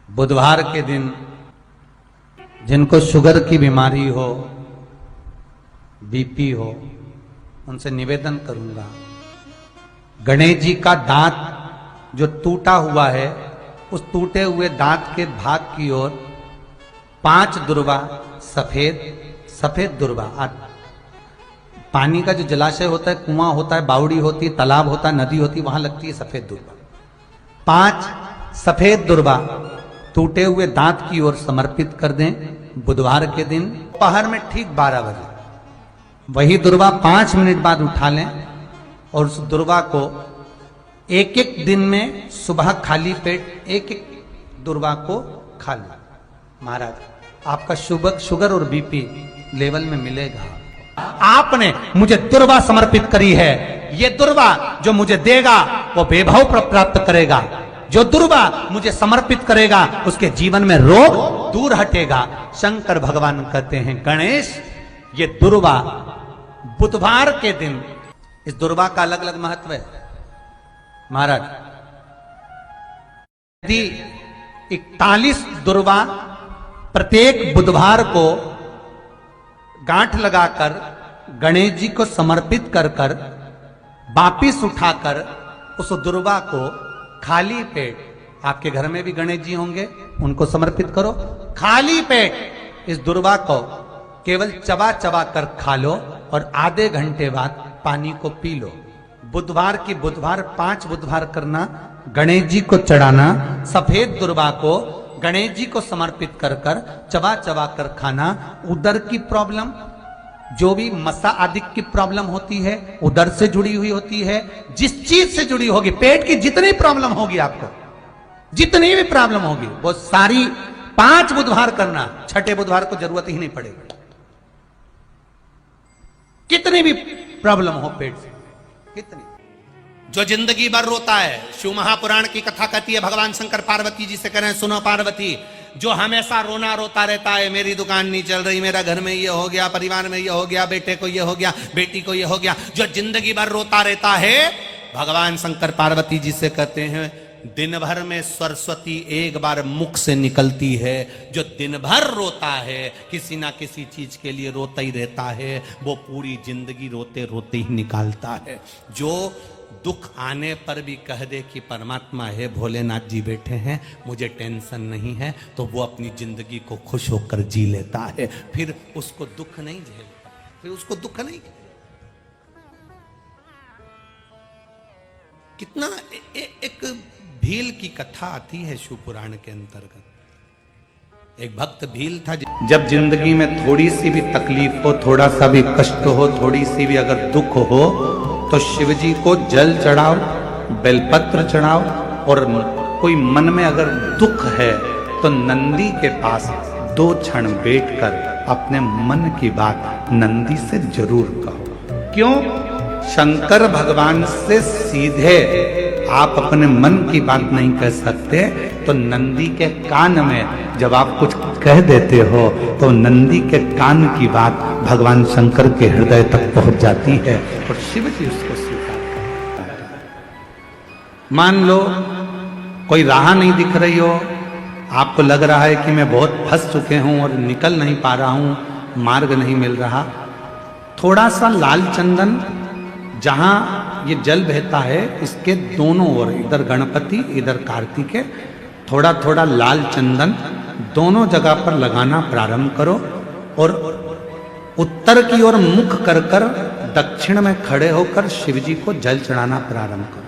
बुधवार के दिन जिनको शुगर की बीमारी हो, बीपी हो, उनसे निवेदन करूंगा, गणेश जी का दांत जो टूटा हुआ है, उस टूटे हुए दांत के भाग की ओर 5 दुर्वा सफेद दुर्वा, पानी का जो जलाशय होता है, कुआं होता है, बावड़ी होती है, तालाब होता है, नदी होती है, वहां लगती है सफेद दुर्वा। 5 सफेद दुर्वा टूटे हुए दांत की ओर समर्पित कर दें। बुधवार के दिन दोपहर में ठीक 12 बजे वही दुर्वा 5 मिनट बाद उठा लें और उस दुर्वा को एक दिन में सुबह खाली पेट एक दुर्वा को खा लें। महाराज, आपका शुगर और बीपी लेवल में मिलेगा। आपने मुझे दुर्वा समर्पित करी है, ये दुर्वा जो मुझे देगा वो वैभव प्राप्त करेगा। जो दुर्वा मुझे समर्पित करेगा उसके जीवन में रोग दूर हटेगा। शंकर भगवान कहते हैं, गणेश, ये दुर्वा बुधवार के दिन, इस दुर्वा का अलग अलग महत्व है। महाराज, यदि 41 दुर्वा प्रत्येक बुधवार को गांठ लगाकर गणेश जी को समर्पित कर वापिस उठाकर उस दुर्वा को खाली पेट, आपके घर में भी गणेश जी होंगे, उनको समर्पित करो। खाली पेट इस दुर्वा को केवल चबा चबा कर खा लो और आधे घंटे बाद पानी को पी लो। बुधवार की बुधवार 5 बुधवार करना, गणेश जी को चढ़ाना, सफेद दुर्वा को गणेश जी को समर्पित कर चबा चबा कर खाना। उदर की प्रॉब्लम, जो भी मसा आदि की प्रॉब्लम होती है, उदर से जुड़ी हुई होती है, जिस चीज से जुड़ी होगी, पेट की जितनी प्रॉब्लम होगी, आपको जितनी भी प्रॉब्लम होगी, वो सारी 5 बुधवार करना। 6ठे बुधवार को जरूरत ही नहीं पड़ेगी। कितनी भी प्रॉब्लम हो पेट से, कितनी, जो जिंदगी भर रोता है। शिव महापुराण की कथा कहती है, भगवान शंकर पार्वती जी से कह रहे हैं, सुनो पार्वती, जो हमेशा रोना रोता रहता है, मेरी दुकान नहीं चल रही, मेरा घर में ये हो गया, परिवार में ये हो गया, बेटे को ये हो गया, बेटी को ये हो गया, जो जिंदगी भर रोता रहता है, भगवान शंकर पार्वती जी से कहते हैं, दिन भर में सरस्वती एक बार मुख से निकलती है। जो दिन भर रोता है, किसी ना किसी चीज के लिए रोता ही रहता है, वो पूरी जिंदगी रोते रोते ही निकालता है। जो दुख आने पर भी कह दे कि परमात्मा है, भोलेनाथ जी बैठे हैं, मुझे टेंशन नहीं है, तो वो अपनी जिंदगी को खुश होकर जी लेता है। फिर उसको दुख नहीं झेलता, फिर उसको दुख नहीं। कितना एक भील की कथा आती है शिव पुराण के अंतर्गत। एक भक्त भील था, जब जिंदगी में थोड़ी सी भी तकलीफ हो, थोड़ा सा भी कष्ट हो, थोड़ी सी भी अगर दुख हो, तो शिव जी को जल चढ़ाओ, बेलपत्र चढ़ाओ, और कोई मन में अगर दुख है तो नंदी के पास 2 क्षण बैठकर अपने मन की बात नंदी से जरूर कहो। क्यों? शंकर भगवान से सीधे आप अपने मन की बात नहीं कह सकते, तो नंदी के कान में जब आप कुछ कह देते हो, तो नंदी के कान की बात भगवान शंकर के हृदय तक पहुंच जाती है और शिव जी उसको स्वीकार करते हैं। मान लो कोई राह नहीं दिख रही हो, आपको लग रहा है कि मैं बहुत फंस चुके हूं और निकल नहीं पा रहा हूं, मार्ग नहीं मिल रहा, थोड़ा सा लाल चंदन, जहां ये जल बहता है, इसके दोनों ओर, इधर गणपति इधर कार्तिकेय, थोड़ा थोड़ा लाल चंदन दोनों जगह पर लगाना प्रारंभ करो और उत्तर की ओर मुख कर दक्षिण में खड़े होकर शिव जी को जल चढ़ाना प्रारंभ करो।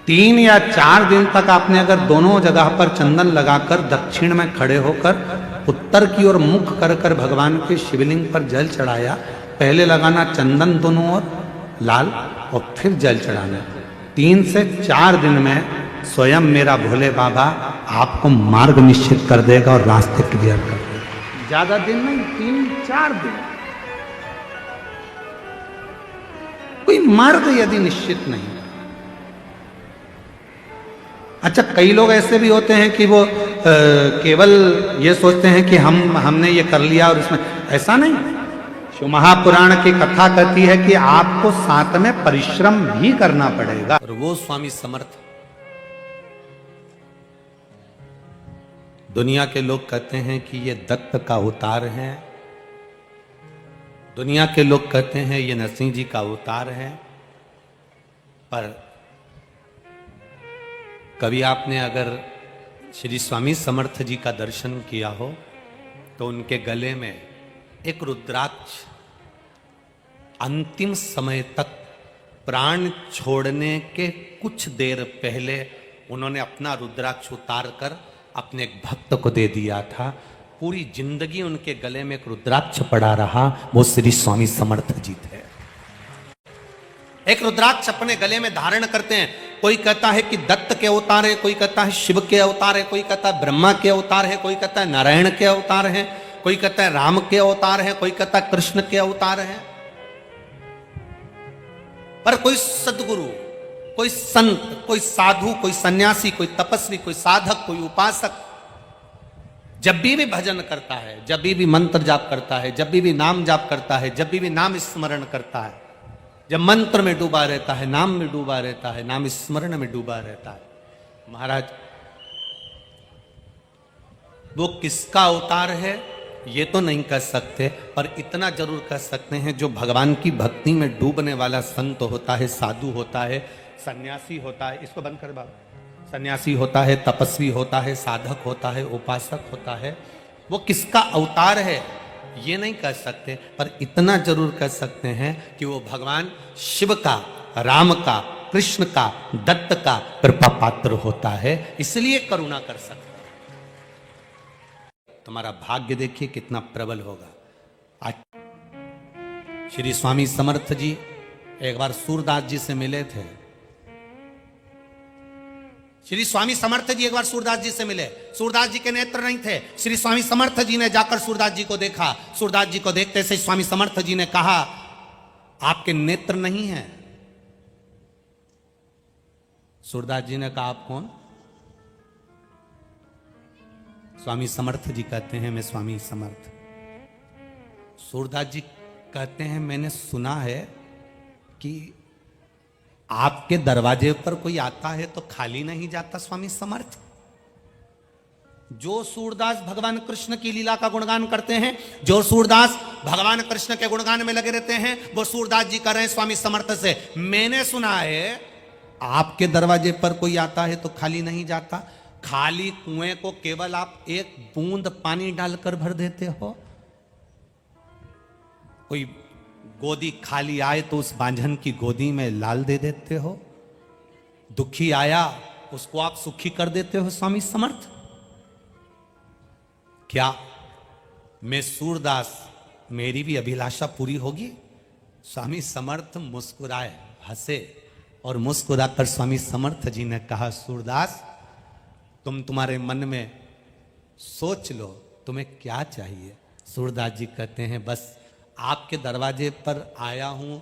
3 या 4 दिन तक आपने अगर दोनों जगह पर चंदन लगाकर दक्षिण में खड़े होकर उत्तर की ओर मुख कर भगवान के शिवलिंग पर जल चढ़ाया, पहले लगाना चंदन दोनों ओर लाल और फिर जल चढ़ाना। 3 से 4 दिन में स्वयं मेरा भोले बाबा आपको मार्ग निश्चित कर देगा और रास्ते क्लियर कर देगा। ज्यादा दिन नहीं, 3-4 दिन। कोई मार्ग यदि निश्चित नहीं। अच्छा, कई लोग ऐसे भी होते हैं कि वो केवल ये सोचते हैं कि हमने ये कर लिया और इसमें, ऐसा नहीं। शिव महापुराण की कथा कहती है कि आपको साथ में परिश्रम भी करना पड़ेगा। और वो स्वामी समर्थ दुनिया के लोग कहते हैं कि ये दत्त का अवतार है, दुनिया के लोग कहते हैं ये नरसिंह जी का अवतार है। पर कभी आपने अगर श्री स्वामी समर्थ जी का दर्शन किया हो तो उनके गले में एक रुद्राक्ष, अंतिम समय तक प्राण छोड़ने के कुछ देर पहले उन्होंने अपना रुद्राक्ष उतार कर अपने एक भक्त को दे दिया था। पूरी जिंदगी उनके गले में एक रुद्राक्ष पड़ा रहा, वो श्री स्वामी समर्थ जी थे। एक रुद्राक्ष अपने गले में धारण करते हैं। कोई कहता है कि दत्त के अवतार है, कोई कहता है शिव के अवतार है, कोई कहता है ब्रह्मा के अवतार है, कोई कहता है नारायण के अवतार है, कोई कहता है राम के अवतार है, कोई कहता है कृष्ण के अवतार है। पर कोई सदगुरु, कोई संत, कोई साधु, कोई सन्यासी, कोई तपस्वी, कोई साधक, कोई उपासक जब भी भजन करता है, जब भी मंत्र जाप करता है, जब भी नाम जाप करता है, जब भी नाम स्मरण करता है, जब मंत्र में डूबा रहता है, नाम में डूबा रहता है, नाम स्मरण में डूबा रहता है, महाराज वो किसका अवतार है ये तो नहीं कह सकते, पर इतना जरूर कह सकते हैं जो भगवान की भक्ति में डूबने वाला संत होता है, साधु होता है, सन्यासी होता है, इसको बंद कर बाबा, सन्यासी होता है, तपस्वी होता है, साधक होता है, उपासक होता है, वो किसका अवतार है ये नहीं कह सकते, पर इतना जरूर कह सकते हैं कि वो भगवान शिव का, राम का, कृष्ण का, दत्त का कृपा पात्र होता है, इसलिए करुणा कर सकते। तुम्हारा भाग्य देखिए कितना प्रबल होगा। आज श्री स्वामी समर्थ जी एक बार सूरदास जी से मिले थे। श्री स्वामी समर्थ जी एक बार सूरदास जी से मिले। सूरदास जी के नेत्र नहीं थे। श्री स्वामी समर्थ जी ने जाकर सूरदास जी को देखा। सूरदास जी को देखते से स्वामी समर्थ जी ने कहा, आपके नेत्र नहीं हैं। सूरदास जी ने कहा, आप कौन? स्वामी समर्थ जी कहते हैं, मैं स्वामी समर्थ। सूरदास जी कहते हैं, मैंने सुना है कि आपके दरवाजे पर कोई आता है तो खाली नहीं जाता स्वामी समर्थ। जो सूरदास भगवान कृष्ण की लीला का गुणगान करते हैं, जो सूरदास भगवान कृष्ण के गुणगान में लगे रहते हैं, वो सूरदास जी कर रहे हैं स्वामी समर्थ से, मैंने सुना है आपके दरवाजे पर कोई आता है तो खाली नहीं जाता। खाली कुएं को केवल आप एक बूंद पानी डालकर भर देते हो। कोई गोदी खाली आए तो उस बांझन की गोदी में लाल दे देते हो। दुखी आया उसको आप सुखी कर देते हो स्वामी समर्थ। क्या मैं सूरदास, मेरी भी अभिलाषा पूरी होगी? स्वामी समर्थ मुस्कुराए, हंसे और मुस्कुराकर स्वामी समर्थ जी ने कहा, सूरदास तुम तुम्हारे मन में सोच लो तुम्हें क्या चाहिए। सूरदास जी कहते हैं, बस आपके दरवाजे पर आया हूं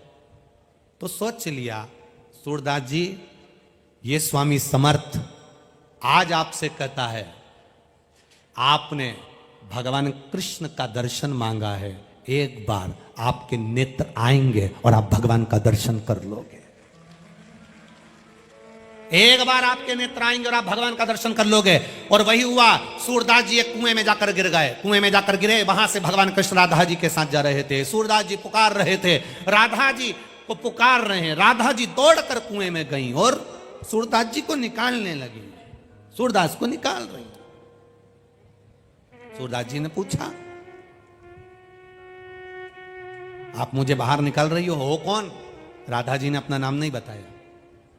तो सोच लिया। सूरदास जी, ये स्वामी समर्थ आज आपसे कहता है, आपने भगवान कृष्ण का दर्शन मांगा है, एक बार आपके नेत्र आएंगे और आप भगवान का दर्शन कर लोगे। एक बार आपके नेत्र आएंगे और आप भगवान का दर्शन कर लोगे। और वही हुआ। सूरदास जी एक कुएं में जाकर गिर गए। कुएं में जाकर गिरे, वहां से भगवान कृष्ण राधा जी के साथ जा रहे थे। सूरदास जी पुकार रहे थे, राधा जी को पुकार रहे हैं। राधा जी दौड़कर कुएं में गई और सूरदास जी को निकालने लगी। सूरदास को निकाल रही। सूरदास जी ने पूछा, आप मुझे बाहर निकाल रही हो कौन? राधा जी ने अपना नाम नहीं बताया,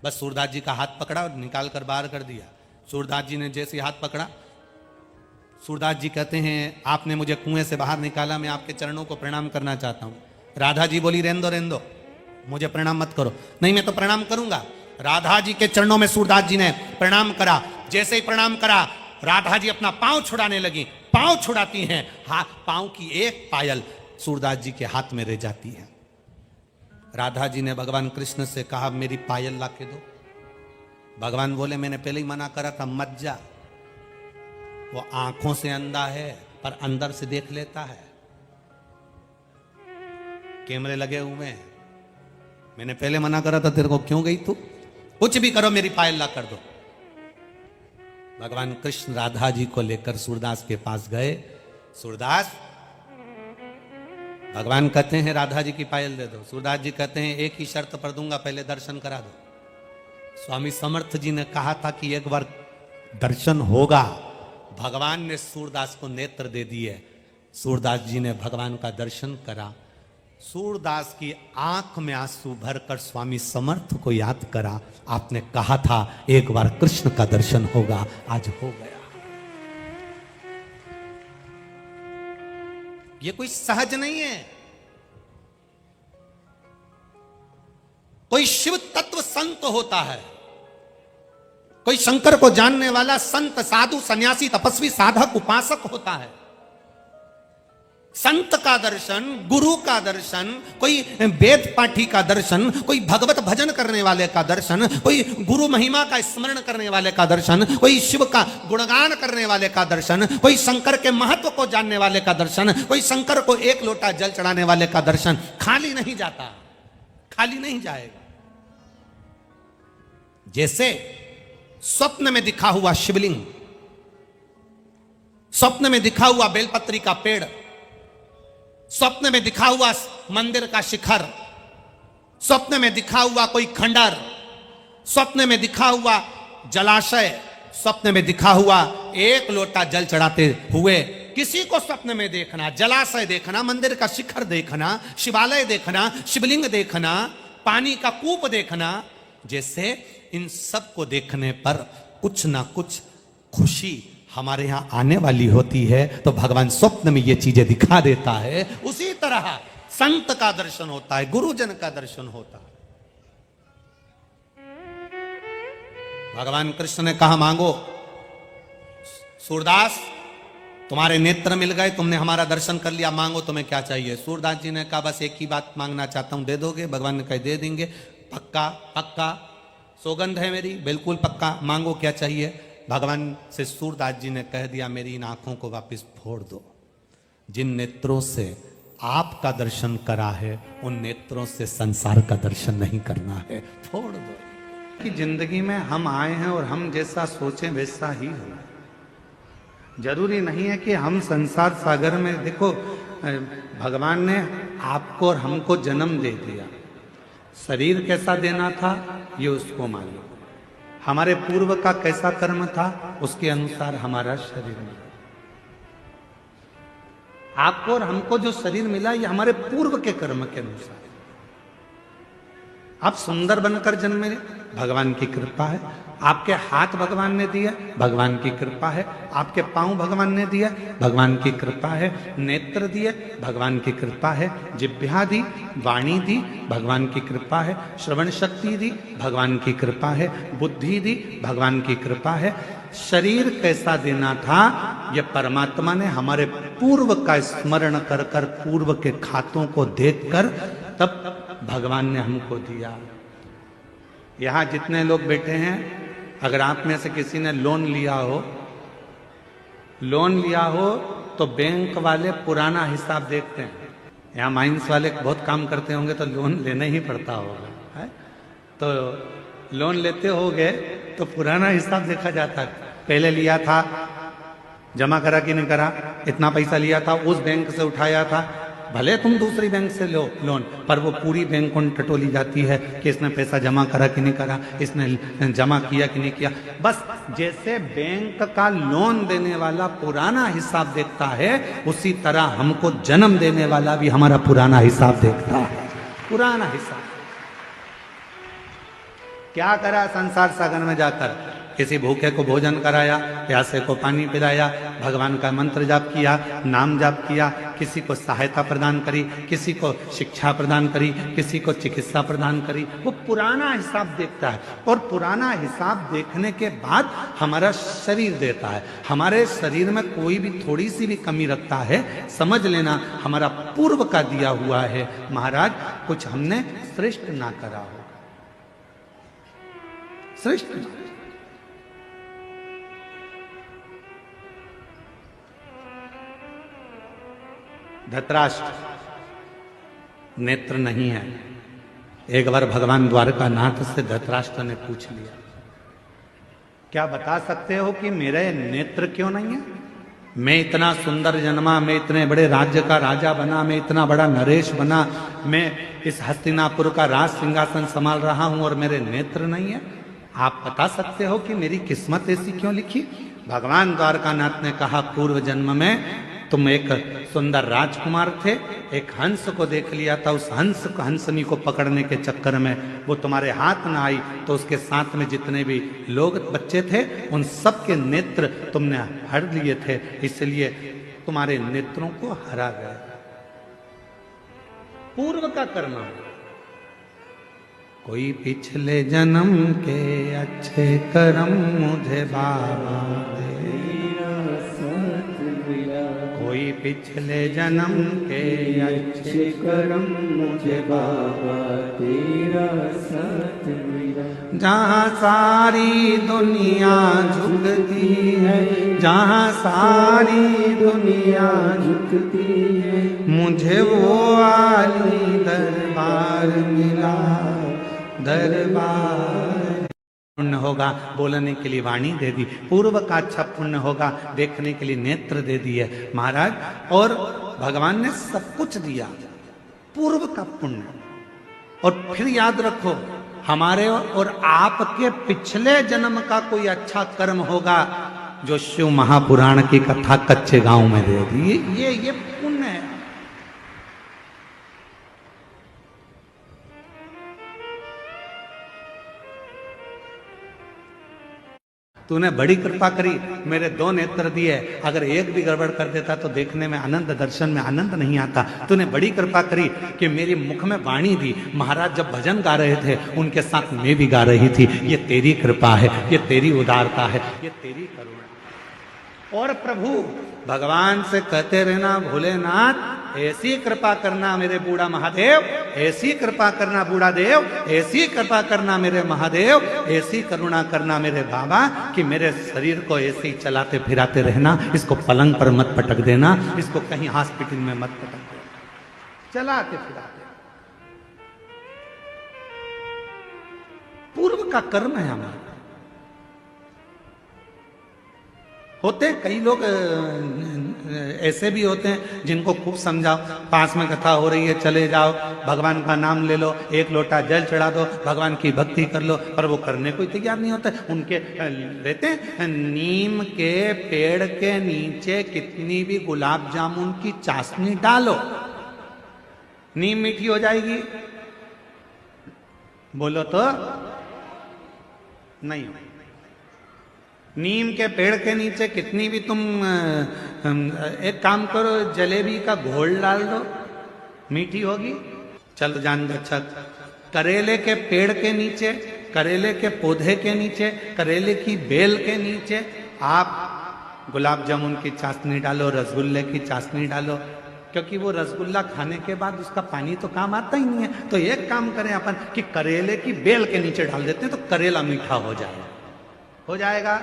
बस सूरदास जी का हाथ पकड़ा और निकाल कर बाहर कर दिया। सूरदास जी ने जैसे हाथ पकड़ा, सूरदास जी कहते हैं, आपने मुझे कुएं से बाहर निकाला, मैं आपके चरणों को प्रणाम करना चाहता हूं। राधा जी बोली, रहने दो, मुझे प्रणाम मत करो। नहीं, मैं तो प्रणाम करूंगा। राधा जी के चरणों में सूरदास जी ने प्रणाम करा। जैसे ही प्रणाम करा, राधा जी अपना पांव छुड़ाने लगी। पांव छुड़ाती हैं, पांव की एक पायल सूरदास जी के हाथ में रह जाती है। राधा जी ने भगवान कृष्ण से कहा, मेरी पायल ला के दो। भगवान बोले, मैंने पहले ही मना करा था, मत जा। वो आंखों से अंधा है पर अंदर से देख लेता है। कैमरे लगे हुए हैं, मैंने पहले मना करा था तेरे को, क्यों गई तू? कुछ भी करो, मेरी पायल ला कर दो। भगवान कृष्ण राधा जी को लेकर सूरदास के पास गए। सूरदास, भगवान कहते हैं राधा जी की पायल दे दो। सूरदास जी कहते हैं एक ही शर्त पर दूंगा, पहले दर्शन करा दो। स्वामी समर्थ जी ने कहा था कि एक बार दर्शन होगा। भगवान ने सूरदास को नेत्र दे दिए। सूरदास जी ने भगवान का दर्शन करा। सूरदास की आंख में आंसू भरकर स्वामी समर्थ को याद करा, आपने कहा था एक बार कृष्ण का दर्शन होगा, आज हो गया। ये कोई सहज नहीं है। कोई शिव तत्व संत होता है, कोई शंकर को जानने वाला संत, साधु, सन्यासी, तपस्वी, साधक, उपासक होता है। संत का दर्शन, गुरु का दर्शन, कोई वेद पाठी का दर्शन, कोई भगवत भजन करने वाले का दर्शन, कोई गुरु महिमा का स्मरण करने वाले का दर्शन, कोई शिव का गुणगान करने वाले का दर्शन, कोई शंकर के महत्व को जानने वाले का दर्शन, कोई शंकर को एक लोटा जल चढ़ाने वाले का दर्शन खाली नहीं जाता, खाली नहीं जाएगा। जैसे स्वप्न में दिखा हुआ शिवलिंग, स्वप्न में दिखा हुआ बेलपत्री का पेड़, स्वप्न में दिखा हुआ मंदिर का शिखर, स्वप्न में दिखा हुआ कोई खंडर, स्वप्न में दिखा हुआ जलाशय, स्वप्न में दिखा हुआ एक लोटा जल चढ़ाते हुए, किसी को स्वप्न में देखना, जलाशय देखना, मंदिर का शिखर देखना, शिवालय देखना, शिवलिंग देखना, पानी का कूप देखना, जैसे इन सब को देखने पर कुछ ना कुछ खुशी हमारे यहां आने वाली होती है, तो भगवान स्वप्न में ये चीजें दिखा देता है। उसी तरह संत का दर्शन होता है, गुरुजन का दर्शन होता है। भगवान कृष्ण ने कहा मांगो। सूरदास, तुम्हारे नेत्र मिल गए, तुमने हमारा दर्शन कर लिया, मांगो तुम्हें क्या चाहिए। सूरदास जी ने कहा बस एक ही बात मांगना चाहता हूं, दे दोगे? भगवान ने कहा दे देंगे, पक्का पक्का, सौगंध है मेरी, बिल्कुल पक्का, मांगो क्या चाहिए। भगवान से सूरदास जी ने कह दिया मेरी इन आंखों को वापस फोड़ दो। जिन नेत्रों से आपका दर्शन करा है उन नेत्रों से संसार का दर्शन नहीं करना है, फोड़ दो। कि जिंदगी में हम आए हैं और हम जैसा सोचें वैसा ही हो। जरूरी नहीं है कि हम संसार सागर में, देखो भगवान ने आपको और हमको जन्म दे दिया, शरीर कैसा देना था ये उसको मालूम, हमारे पूर्व का कैसा कर्म था उसके अनुसार हमारा शरीर मिला। आपको और हमको जो शरीर मिला ये हमारे पूर्व के कर्म के अनुसार। आप सुंदर बनकर जन्मे, भगवान की कृपा है। आपके हाथ भगवान ने दिया, भगवान की कृपा है। आपके पांव भगवान ने दिया, भगवान की कृपा है। नेत्र दिए, भगवान की कृपा है। जिह्वा दी, वाणी दी, भगवान की कृपा है। श्रवण शक्ति दी, भगवान की कृपा है। बुद्धि दी, भगवान की कृपा है। शरीर कैसा देना था यह परमात्मा ने हमारे पूर्व का स्मरण कर कर, पूर्व के खातों को देखकर तब भगवान ने हमको दिया। यहां जितने लोग बैठे हैं, अगर आप में से किसी ने लोन लिया हो तो बैंक वाले पुराना हिसाब देखते हैं। यहाँ माइंस वाले बहुत काम करते होंगे तो लोन लेना ही पड़ता होगा, है? तो लोन लेते होगे तो पुराना हिसाब देखा जाता है। पहले लिया था, जमा करा कि नहीं करा, इतना पैसा लिया था, उस बैंक से उठाया था, भले तुम दूसरी बैंक से लो लोन, पर वो पूरी बैंक को टटोली जाती है कि इसने पैसा जमा करा कि नहीं करा, इसने जमा किया कि नहीं किया। बस जैसे बैंक का लोन देने वाला पुराना हिसाब देखता है, उसी तरह हमको जन्म देने वाला भी हमारा पुराना हिसाब देखता है। पुराना हिसाब क्या करा संसार सागर में जाकर, किसी भूखे को भोजन कराया, प्यासे को पानी पिलाया, भगवान का मंत्र जाप किया, नाम जाप किया, किसी को सहायता प्रदान करी, किसी को शिक्षा प्रदान करी, किसी को चिकित्सा प्रदान करी। वो पुराना हिसाब देखता है और पुराना हिसाब देखने के बाद हमारा शरीर देता है। हमारे शरीर में कोई भी थोड़ी सी भी कमी रखता है, समझ लेना हमारा पूर्व का दिया हुआ है। महाराज कुछ हमने श्रेष्ठ ना करा हो, श्रेष्ठ ना। धृतराष्ट्र नेत्र नहीं है। एक बार भगवान द्वारकानाथ से धृतराष्ट्र ने पूछ लिया, क्या बता सकते हो कि मेरे नेत्र क्यों नहीं है? मैं इतना सुंदर जन्मा, मैं इतने बड़े राज्य का राजा बना, मैं इतना बड़ा नरेश बना, मैं इस हस्तिनापुर का राज सिंहासन संभाल रहा हूं और मेरे नेत्र नहीं है। आप बता सकते हो कि मेरी किस्मत ऐसी क्यों लिखी? भगवान द्वारकानाथ ने कहा, पूर्व जन्म में तुम एक सुंदर राजकुमार थे, एक हंस को देख लिया था, उस हंसनी को पकड़ने के चक्कर में वो तुम्हारे हाथ न आई, तो उसके साथ में जितने भी लोग बच्चे थे उन सब के नेत्र तुमने हर लिए थे, इसलिए तुम्हारे नेत्रों को हरा गया। पूर्व का कर्म। कोई पिछले जन्म के अच्छे कर्म मुझे बाबा दे, कोई पिछले जन्म के अच्छे कर्म मुझे बाबा तेरा साथ मिला। जहाँ सारी दुनिया झुकती है, जहाँ सारी दुनिया झुकती है, मुझे वो आली दरबार मिला, दरबार। पुण्य होगा बोलने के लिए वाणी दे दी, पूर्व का अच्छा पुण्य होगा देखने के लिए नेत्र दे दिए महाराज, और भगवान ने सब कुछ दिया, पूर्व का पुण्य। और फिर याद रखो, हमारे और आपके पिछले जन्म का कोई अच्छा कर्म होगा जो शिव महापुराण की कथा कच्चे गांव में दे दी, ये पुण्य है। तूने बड़ी कृपा करी, मेरे 2 नेत्र दिए, अगर एक भी गड़बड़ कर देता तो देखने में आनंद, दर्शन में आनंद नहीं आता। तूने बड़ी कृपा करी कि मेरी मुख में वाणी दी, महाराज जब भजन गा रहे थे उनके साथ मैं भी गा रही थी। ये तेरी कृपा है, ये तेरी उदारता है, ये तेरी करुणा। और प्रभु भगवान से कहते रहना, भोलेनाथ ऐसी कृपा करना मेरे बूढ़ा महादेव, ऐसी कृपा करना बूढ़ा देव, ऐसी कृपा करना मेरे महादेव, ऐसी करुणा करना मेरे बाबा कि मेरे शरीर को ऐसे ही चलाते फिराते रहना, इसको पलंग पर मत पटक देना, इसको कहीं हॉस्पिटल में मत पटक देना, चलाते फिराते। पूर्व का कर्म है हमारा। होते कई लोग ऐसे भी होते हैं जिनको खूब समझाओ, पास में कथा हो रही है चले जाओ, भगवान का नाम ले लो, एक लोटा जल चढ़ा दो, भगवान की भक्ति कर लो, पर वो करने को तैयार नहीं होता। उनके रहते हैं, नीम के पेड़ के नीचे कितनी भी गुलाब जामुन की चाशनी डालो, नीम मीठी हो जाएगी? बोलो तो नहीं। नीम के पेड़ के नीचे कितनी भी तुम एक काम करो, जलेबी का घोल डाल दो, मीठी होगी? चल जान अच्छा, करेले के पेड़ के नीचे, करेले के पौधे के नीचे, करेले की बेल के नीचे आप गुलाब जामुन की चाशनी डालो, रसगुल्ले की चाशनी डालो, क्योंकि वो रसगुल्ला खाने के बाद उसका पानी तो काम आता ही नहीं है। तो एक काम करें अपन कि करेले की बेल के नीचे डाल देते हैं, तो करेला मीठा हो जाएगा, हो जाएगा।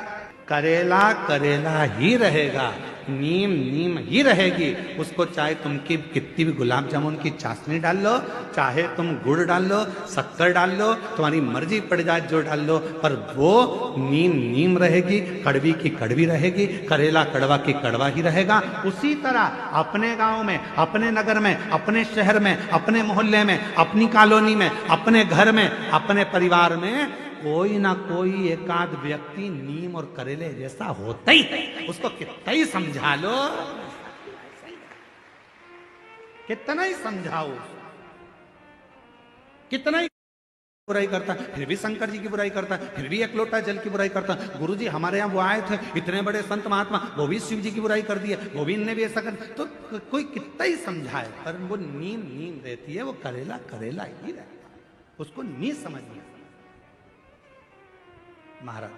करेला करेला ही रहेगा, नीम नीम ही रहेगी। उसको चाहे तुम की कितनी भी गुलाब जामुन की चाशनी डाल लो, चाहे तुम गुड़ डाल लो, शक्कर डाल लो, तुम्हारी मर्जी पड़ जाए जो डाल लो, पर वो नीम नीम रहेगी, कड़वी की कड़वी रहेगी, करेला कड़वा की कड़वा ही रहेगा। उसी तरह अपने गांव में, अपने नगर में, अपने शहर में, अपने मोहल्ले में, अपनी कॉलोनी में, अपने घर में, अपने परिवार में कोई ना कोई एकाध व्यक्ति नीम और करेले जैसा होता ही है। उसको कितना ही समझा लो, कितना ही समझाओ, कितना ही बुराई करता है, फिर भी शंकर जी की बुराई करता है, फिर भी एक लोटा जल की बुराई करता है। गुरु जी हमारे यहाँ वो आए थे, इतने बड़े संत महात्मा, वो भी शिव जी की बुराई कर दिए, वो भी इनने भी ऐसा कर। तो कोई कितना ही समझाए, पर वो नीम नीम रहती है, वो करेला करेला ही रहता है, उसको नहीं समझ में महाराज।